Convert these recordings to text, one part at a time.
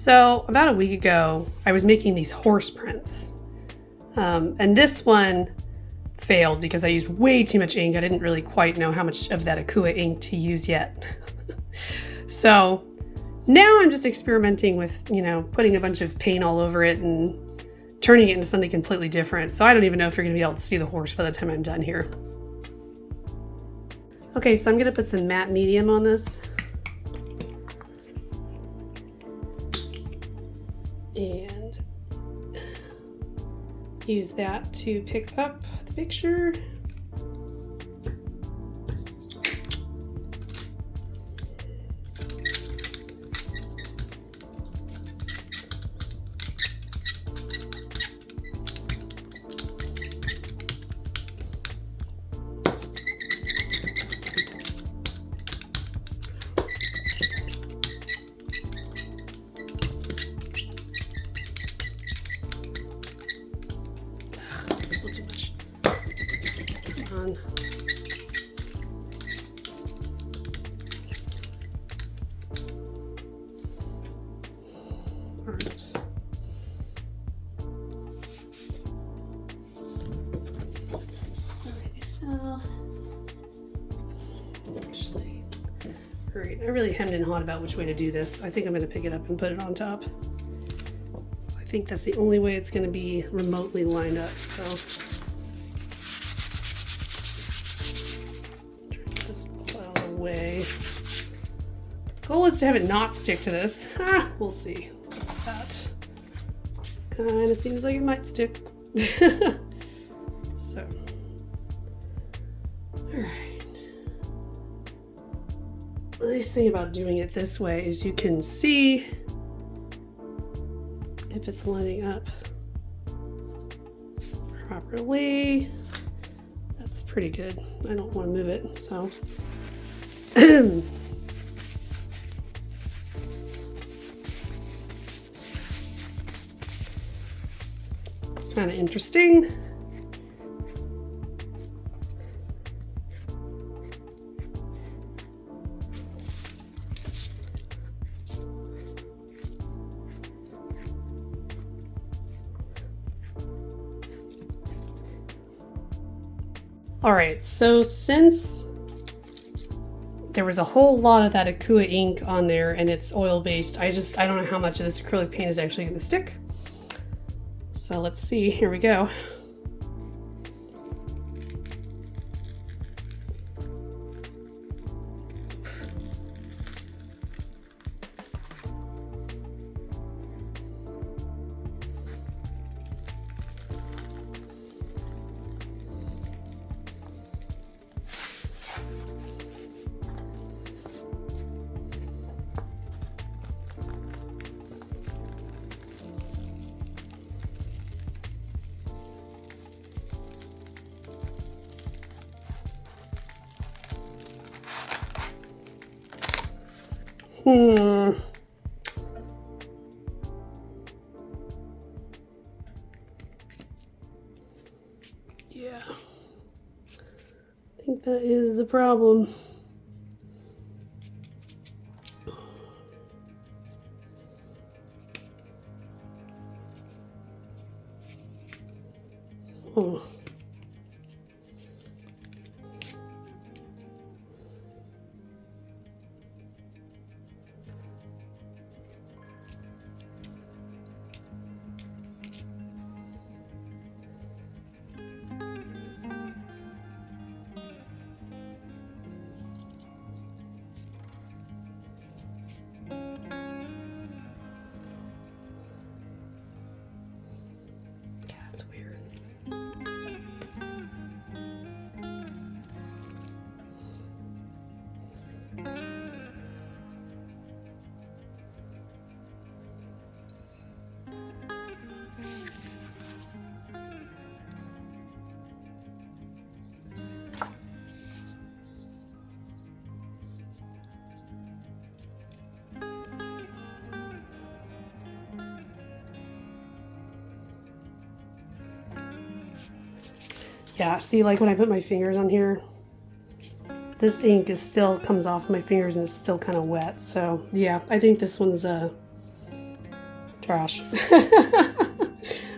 So about a week ago, I was making these horse prints. And this one failed because I used way too much ink. I didn't really quite know how much of that Acrylic ink to use yet. So now I'm just experimenting with, you know, putting a bunch of paint all over it and turning it into something completely different. So I don't even know if you're gonna be able to see the horse by the time I'm done here. Okay, so I'm gonna put some matte medium on this. And use that to pick up the picture. Alright, I really hemmed and hawed about which way to do this. I think I'm going to pick it up and put it on top. I think that's the only way it's going to be remotely lined up, so. Try to get this all out of the way. Goal is to have it not stick to this. We'll see. That kind of seems like it might stick. So, alright. The nice thing about doing it this way is you can see if it's lining up properly. That's pretty good. I don't want to move it, so. Kind of interesting. All right, so since there was a whole lot of that Acrylic ink on there and it's oil-based, I don't know how much of this acrylic paint is actually gonna stick. So let's see, here we go. Yeah. I think that is the problem. Oh. That's weird. Yeah, see, like when I put my fingers on here, this ink is still comes off my fingers and it's still kind of wet. So yeah, I think this one's Trash.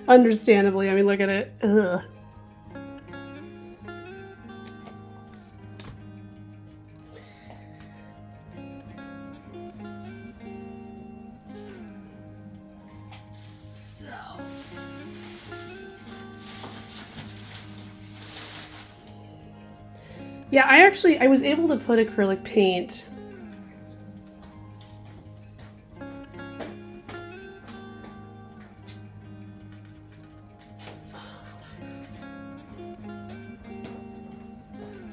Understandably, I mean, look at it. Ugh. So. Yeah, I was able to put acrylic paint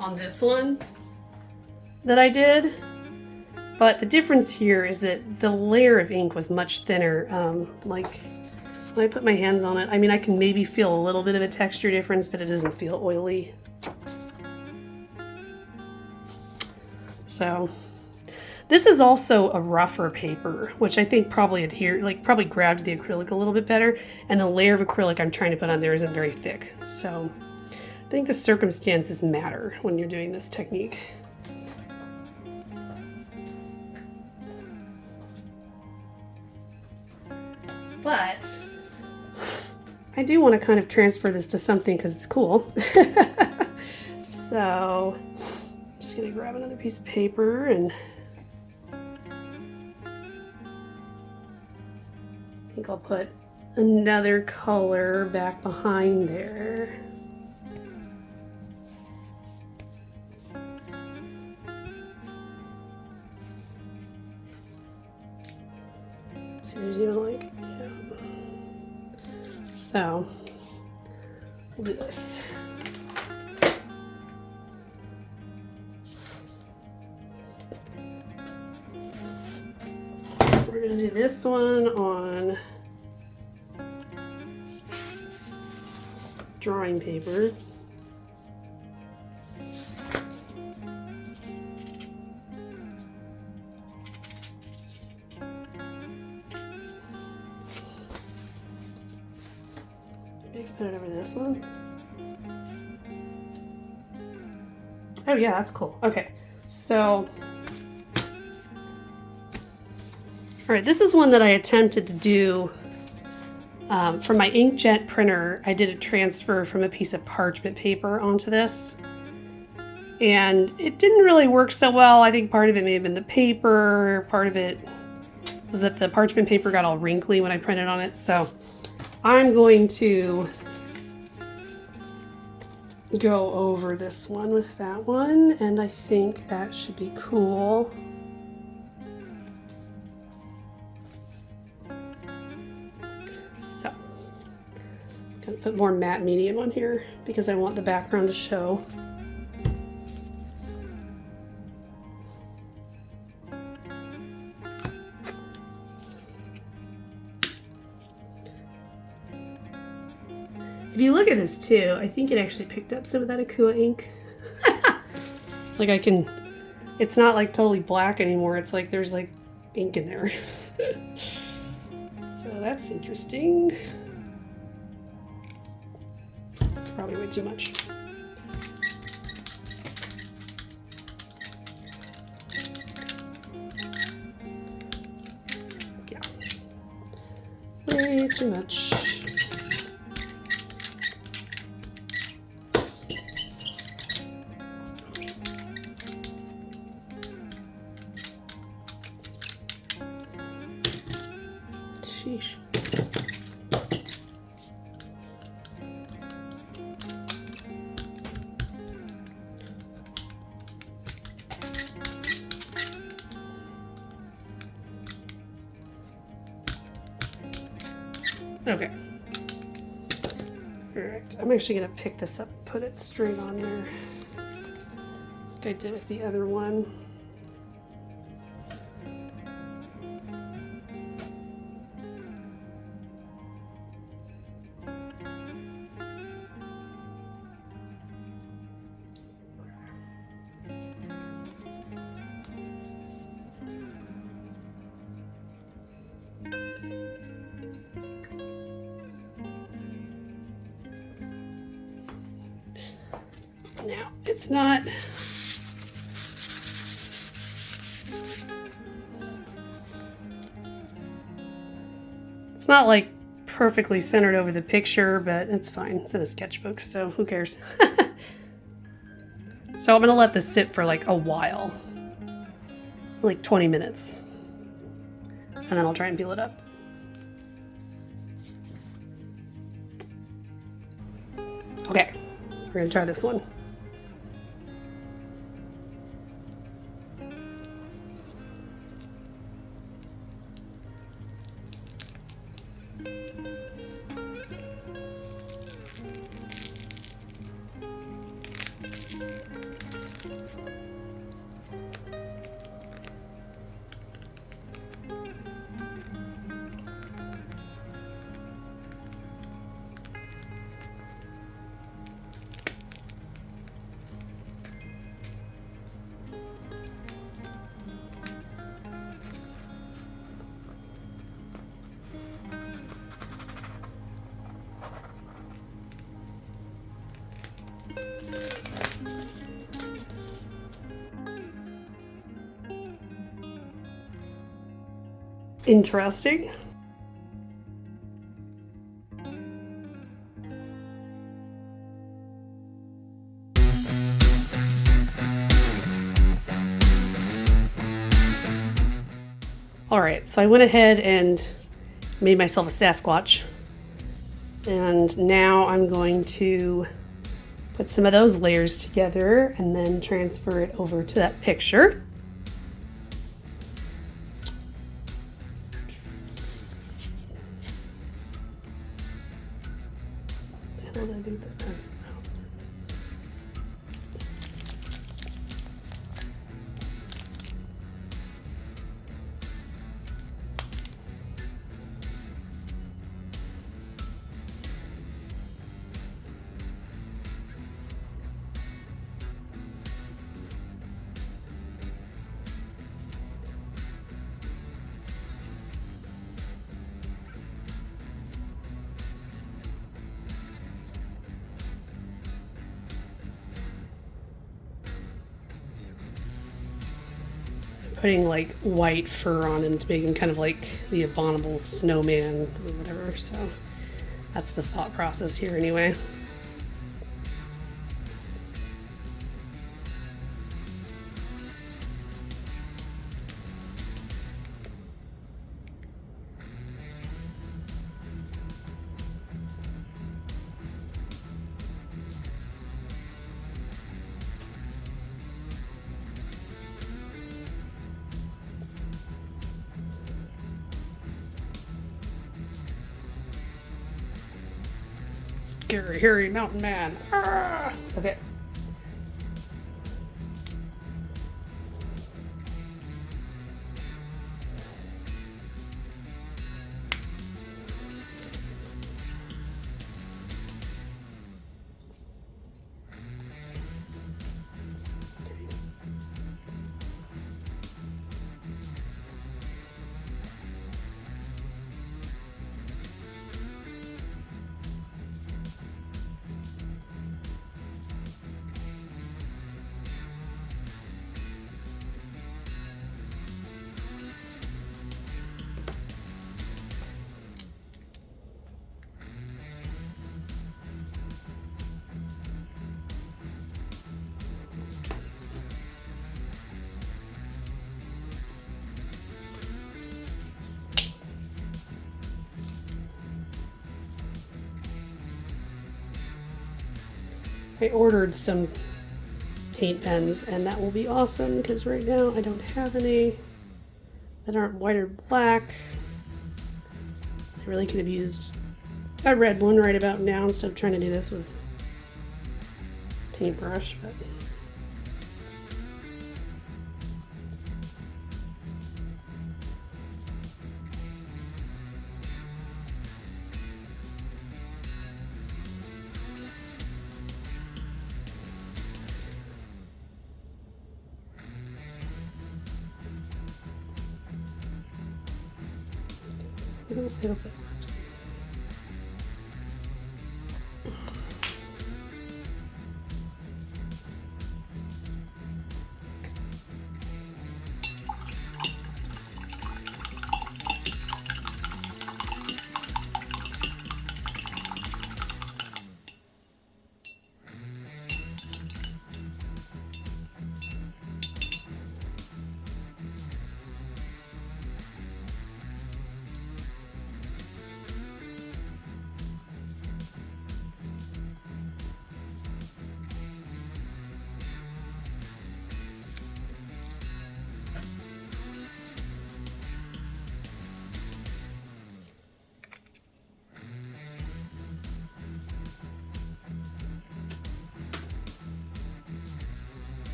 on this one that I did, but the difference here is that the layer of ink was much thinner. Like when I put my hands on it, I mean, I can maybe feel a little bit of a texture difference, but it doesn't feel oily. So this is also a rougher paper, which I think probably probably grabbed the acrylic a little bit better, and the layer of acrylic I'm trying to put on there isn't very thick. So I think the circumstances matter when you're doing this technique. But I do want to kind of transfer this to something because it's cool. So I'm just going to grab another piece of paper and I think I'll put another color back behind there. See, there's even like, yeah. So we'll do this. We're gonna do this one on drawing paper. Put it over this one. Oh yeah, that's cool. Okay, so all right, this is one that I attempted to do for my inkjet printer. I did a transfer from a piece of parchment paper onto this, and it didn't really work so well. I think part of it may have been the paper, part of it was that the parchment paper got all wrinkly when I printed on it. So I'm going to go over this one with that one, and I think that should be cool. So I'm gonna put more matte medium on here because I want the background to show. If you look at this too, I think it actually picked up some of that Akua ink. Like it's not like totally black anymore. It's like there's like ink in there. So that's interesting. It's probably way too much. Yeah. Way too much. Sheesh. Okay. All right. I'm actually going to pick this up and put it straight on there, like I did with the other one. Now, it's not It's not like perfectly centered over the picture, but it's fine. It's in a sketchbook, so who cares? So I'm gonna let this sit for like a while, like 20 minutes, and then I'll try and peel it up. Okay, we're gonna try this one. Interesting. All right, so I went ahead and made myself a Sasquatch. And now I'm going to put some of those layers together and then transfer it over to that picture. How did I do that? Putting like white fur on him to make him kind of like the abominable snowman or whatever. So that's the thought process here anyway. Scary, hairy mountain man. Ah! Okay. I ordered some paint pens, and that will be awesome because right now I don't have any that aren't white or black. I really could have used a red one right about now instead of trying to do this with paintbrush, but I hope that works.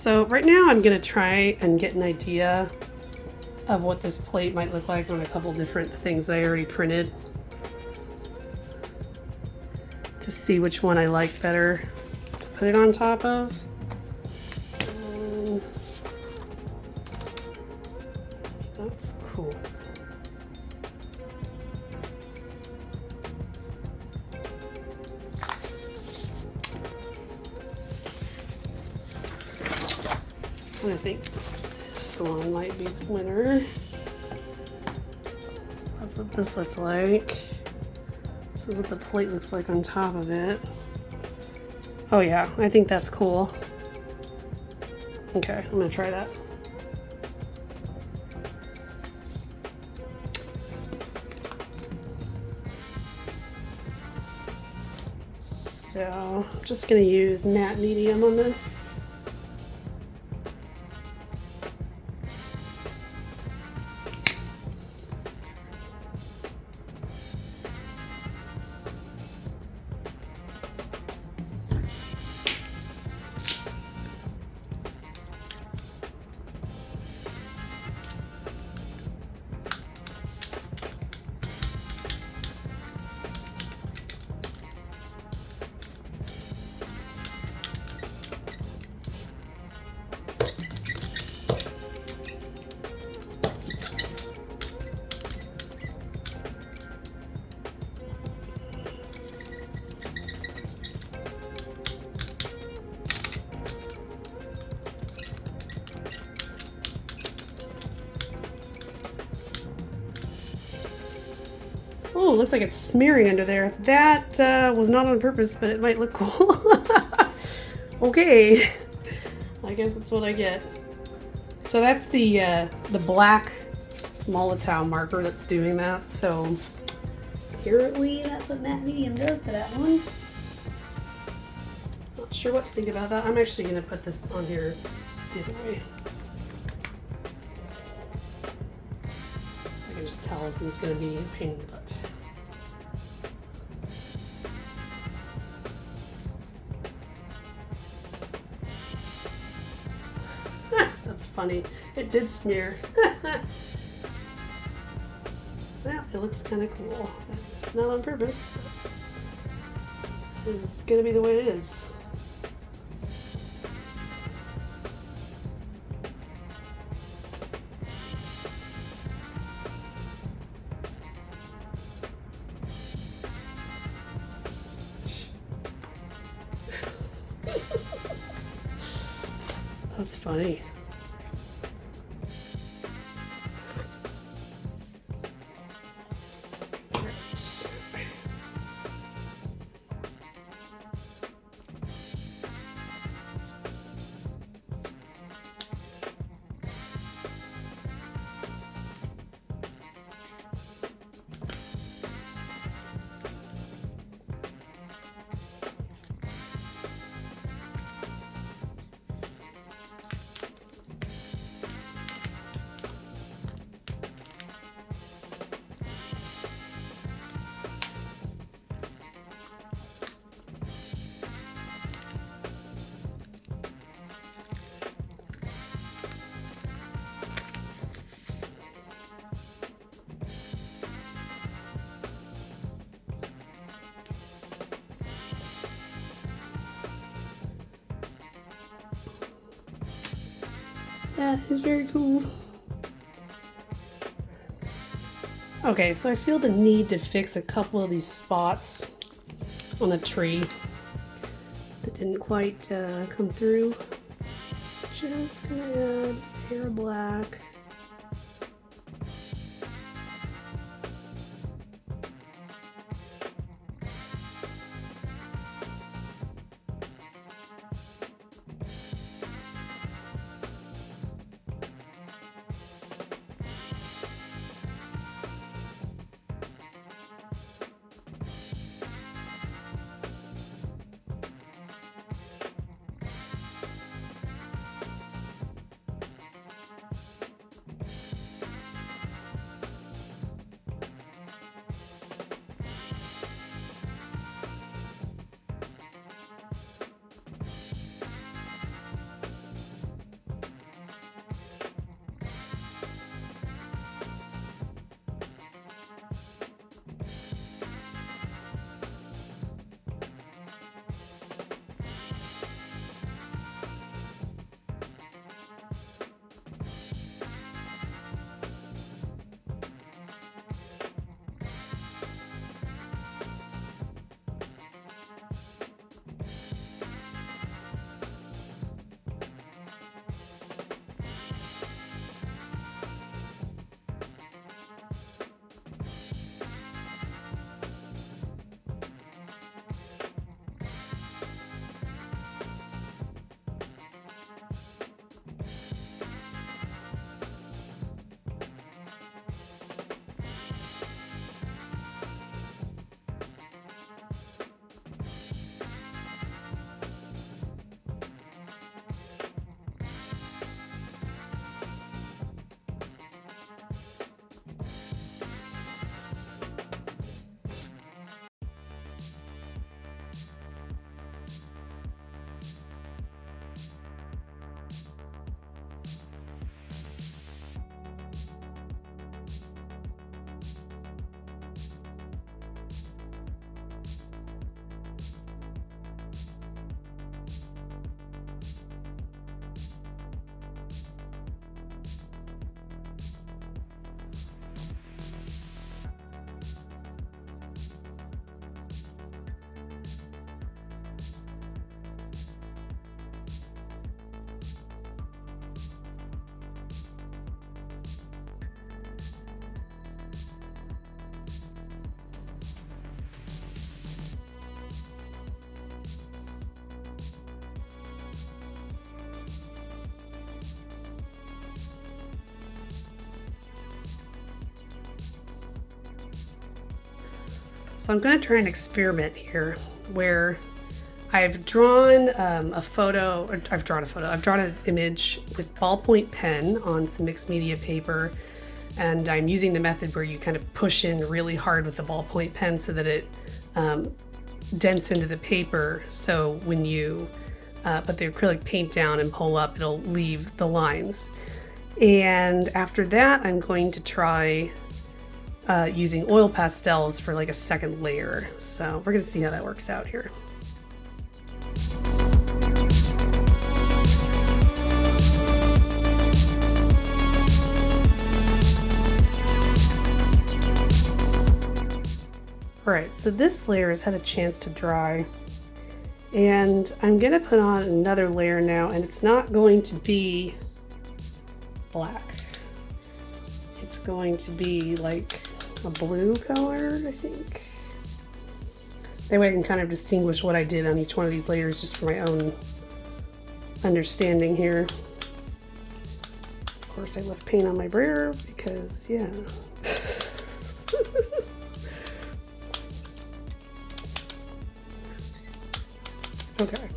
So right now I'm gonna try and get an idea of what this plate might look like on a couple different things that I already printed, to see which one I like better to put it on top of. That's cool. I think this one might be the winner. That's what this looks like. This is what the plate looks like on top of it. Oh yeah, I think that's cool. Okay, I'm gonna try that. So I'm just gonna use matte medium on this. Oh, looks like it's smearing under there. That was not on purpose, but it might look cool. Okay, I guess that's what I get. So that's the black Molotow marker that's doing that. So apparently that's what matte medium does to that one. Not sure what to think about that. I'm actually gonna put this on here the other way. I can just tell this is gonna be a pain in the butt. That's funny. It did smear. Yeah, it looks kind of cool. It's not on purpose. It's gonna be the way it is. That's funny. That is very cool. Okay, so I feel the need to fix a couple of these spots on the tree that didn't quite come through. Just gonna add just a hair of black. So I'm going to try an experiment here where I've drawn a photo, or I've drawn an image with ballpoint pen on some mixed media paper, and I'm using the method where you kind of push in really hard with the ballpoint pen so that it dents into the paper, so when you put the acrylic paint down and pull up, it'll leave the lines. And after that, I'm going to try using oil pastels for like a second layer. So we're gonna see how that works out here. All right, so this layer has had a chance to dry, and I'm gonna put on another layer now, and it's not going to be black. It's going to be like a blue color, I think. That way I can kind of distinguish what I did on each one of these layers just for my own understanding here. Of course, I left paint on my brayer because, yeah. Okay.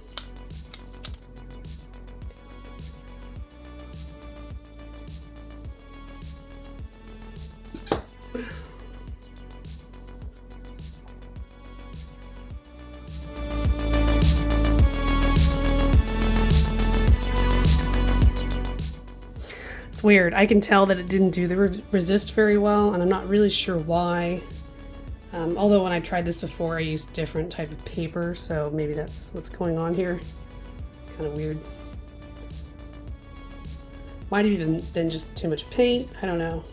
It's weird. I can tell that it didn't do the resist very well, and I'm not really sure why. Although when I tried this before, I used different type of paper, so maybe that's what's going on here. Kind of weird. Might have even been just too much paint. I don't know.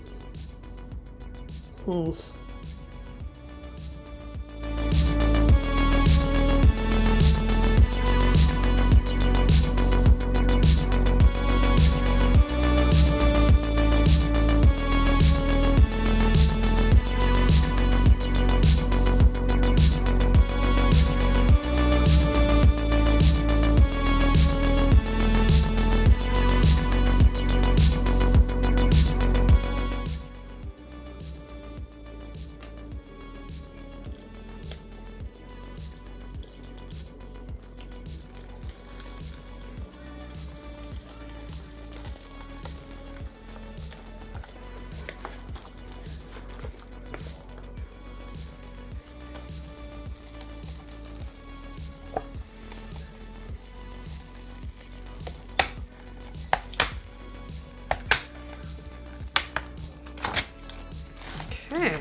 Okay,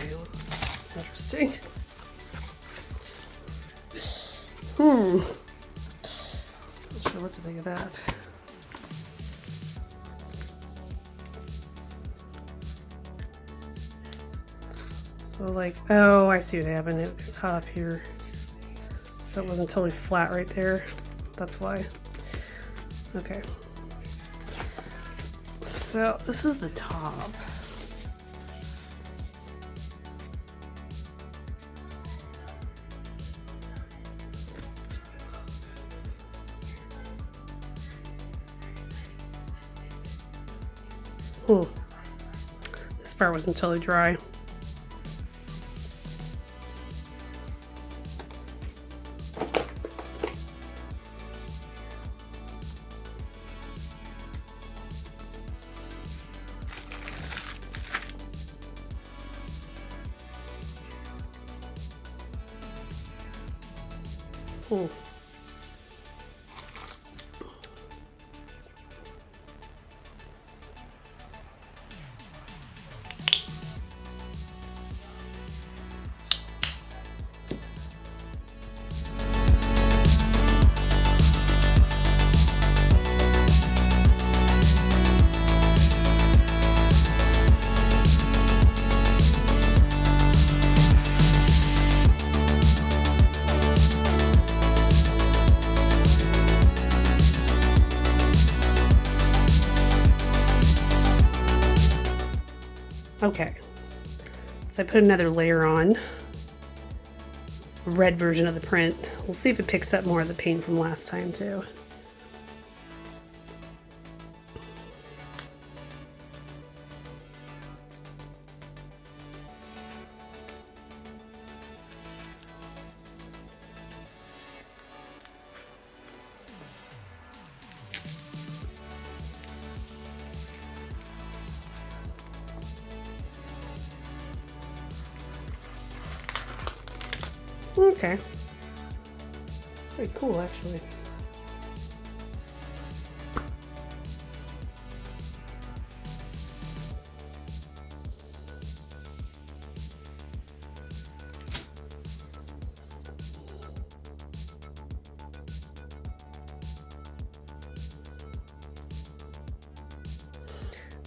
that's interesting. Not sure what to think of that. So like, oh, I see what happened. It caught up here. So it wasn't totally flat right there. That's why. Okay. So this is the top. This part wasn't totally dry. Okay, so I put another layer on, red version of the print. We'll see if it picks up more of the paint from last time too. Okay. It's pretty cool, actually.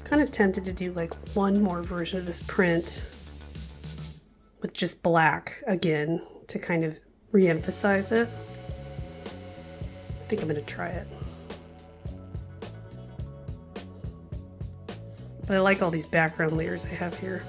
Kind of tempted to do like one more version of this print with just black again to kind of re-emphasize it. I think I'm going to try it. But I like all these background layers I have here.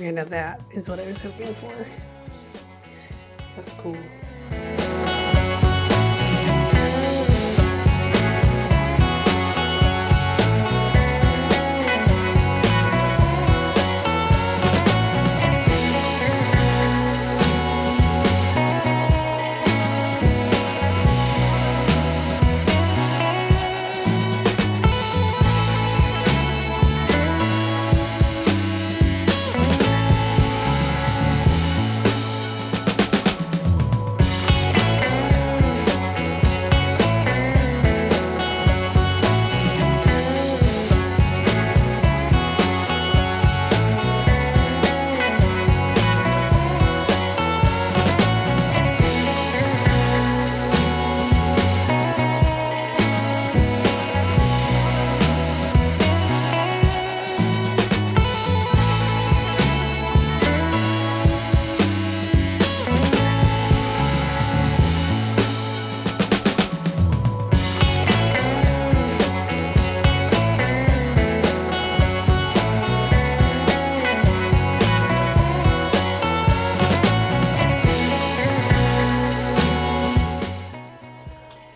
And of that is what I was hoping for. That's cool.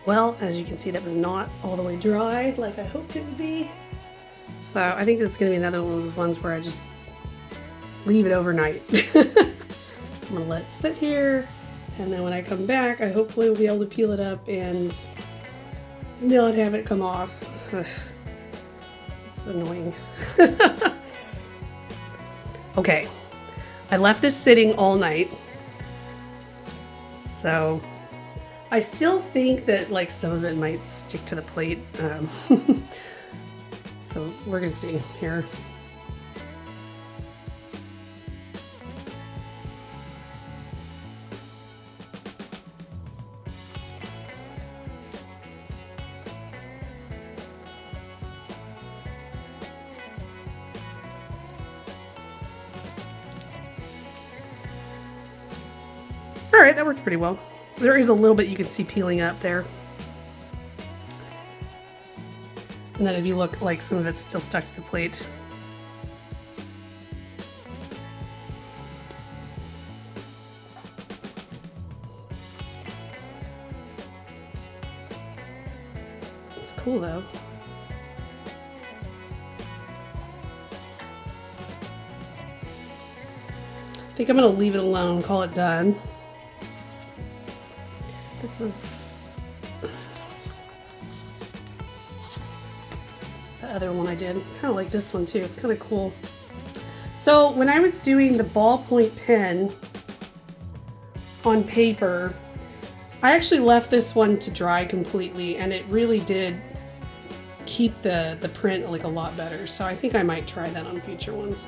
Well, as you can see, that was not all the way dry like I hoped it would be. So I think this is going to be another one of the ones where I just leave it overnight. I'm going to let it sit here, and then when I come back, I hopefully will be able to peel it up and not have it come off. It's annoying. Okay, I left this sitting all night. So I still think that like some of it might stick to the plate. So we're gonna see here. All right, that worked pretty well. There is a little bit you can see peeling up there. And then if you look, like some of it's still stuck to the plate. It's cool though. I think I'm gonna leave it alone, call it done. This was the other one I did. Kind of like this one too. It's kind of cool. So when I was doing the ballpoint pen on paper, I actually left this one to dry completely, and it really did keep the print like a lot better. So I think I might try that on future ones.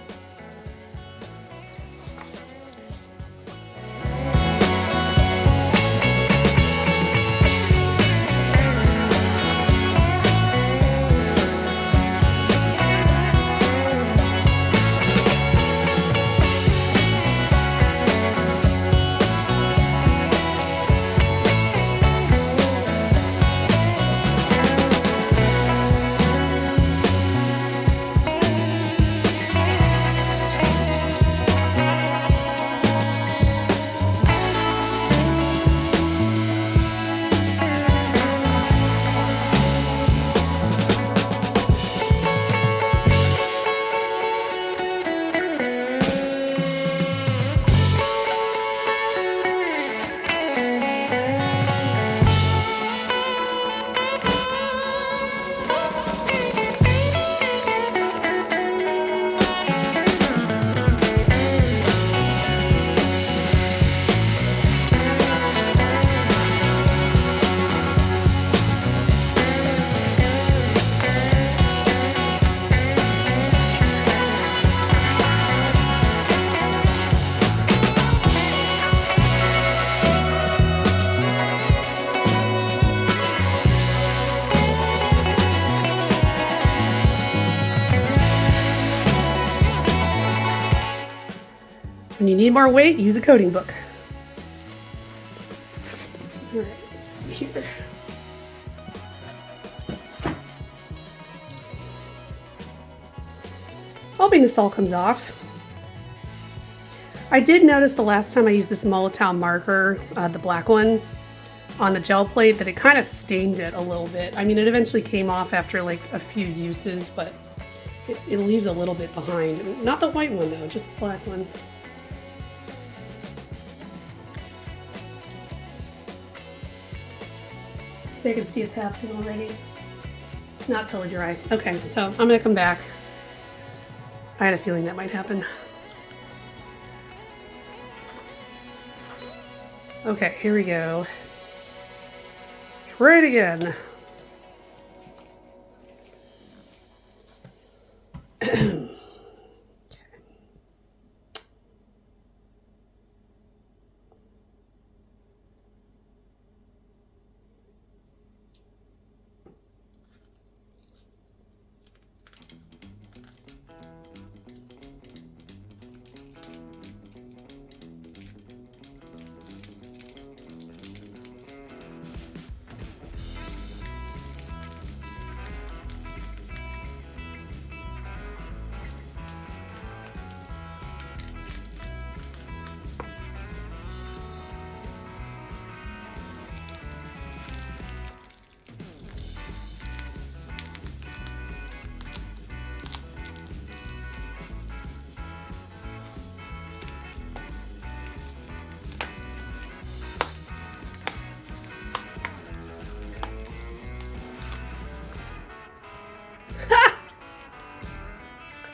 When you need more weight, use a coding book. All right, let's see here. Hoping this all comes off. I did notice the last time I used this Molotow marker, the black one, on the gel plate that it kind of stained it a little bit. I mean, it eventually came off after like a few uses, but it leaves a little bit behind. Not the white one though, just the black one. So you can see it's happening already. It's not totally dry. Okay, so I'm gonna come back. I had a feeling that might happen. Okay, here we go. Let's try it again.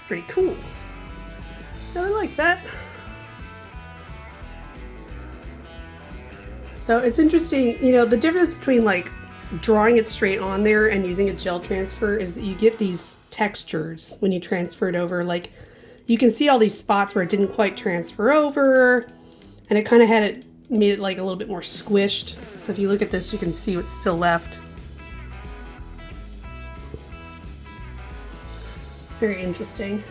Pretty cool. I like that. So it's interesting, you know, the difference between like drawing it straight on there and using a gel transfer is that you get these textures when you transfer it over. Like you can see all these spots where it didn't quite transfer over, and it kind of made it like a little bit more squished. So if you look at this, you can see what's still left. Very interesting.